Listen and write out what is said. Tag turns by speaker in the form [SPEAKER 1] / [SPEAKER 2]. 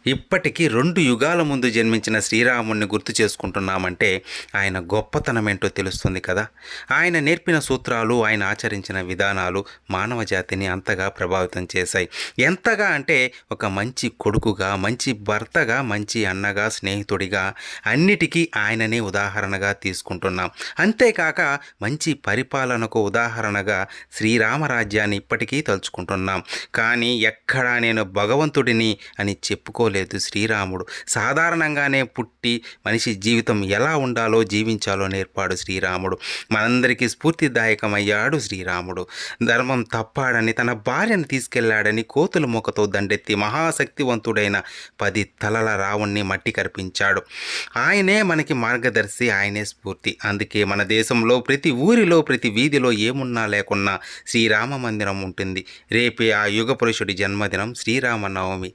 [SPEAKER 1] ఇప్పటికీ 2 యుగాల ముందు జన్మించిన శ్రీరాముడిని గుర్తు చేసుకుంటున్నామంటే ఆయన గొప్పతనమేంటో తెలుస్తుంది కదా! ఆయన నేర్పిన సూత్రాలు, ఆయన ఆచరించిన విధానాలు మానవ జాతిని అంతగా ప్రభావితం చేశాయి. ఎంతగా అంటే ఒక మంచి కొడుకుగా, మంచి భర్తగా, మంచి అన్నగా, స్నేహితుడిగా అన్నిటికీ ఆయననే ఉదాహరణగా తీసుకుంటున్నాం. అంతేకాక మంచి పరిపాలనకు ఉదాహరణగా శ్రీరామరాజ్యాన్ని ఇప్పటికీ తలుచుకుంటున్నాం. కానీ ఎక్కడా నేను భగవంతుడిని అని చెప్పుకోలేదు శ్రీరాముడు. సాధారణంగానే పుట్టి మనిషి జీవితం ఎలా ఉండాలో జీవించాలో నేర్పాడు శ్రీరాముడు. మనందరికీ స్ఫూర్తిదాయకమయ్యాడు శ్రీరాముడు. ధర్మం తప్పాడని, తన భార్యను తీసుకెళ్లాడని కోతుల మొక్కతో దండెత్తి మహాశక్తివంతుడైన 10 తలల రావణ్ణి మట్టి కరిపించాడు. ఆయనే మనకి మార్గదర్శి, ఆయనే స్ఫూర్తి. అందుకే మన దేశంలో ప్రతి ఊరిలో, ప్రతి వీధిలో ఏమున్నా లేకున్నా శ్రీరామ మందిరం ఉంటుంది. రేపే ఆ యుగ పురుషుడి జన్మదినం, శ్రీరామనవమి.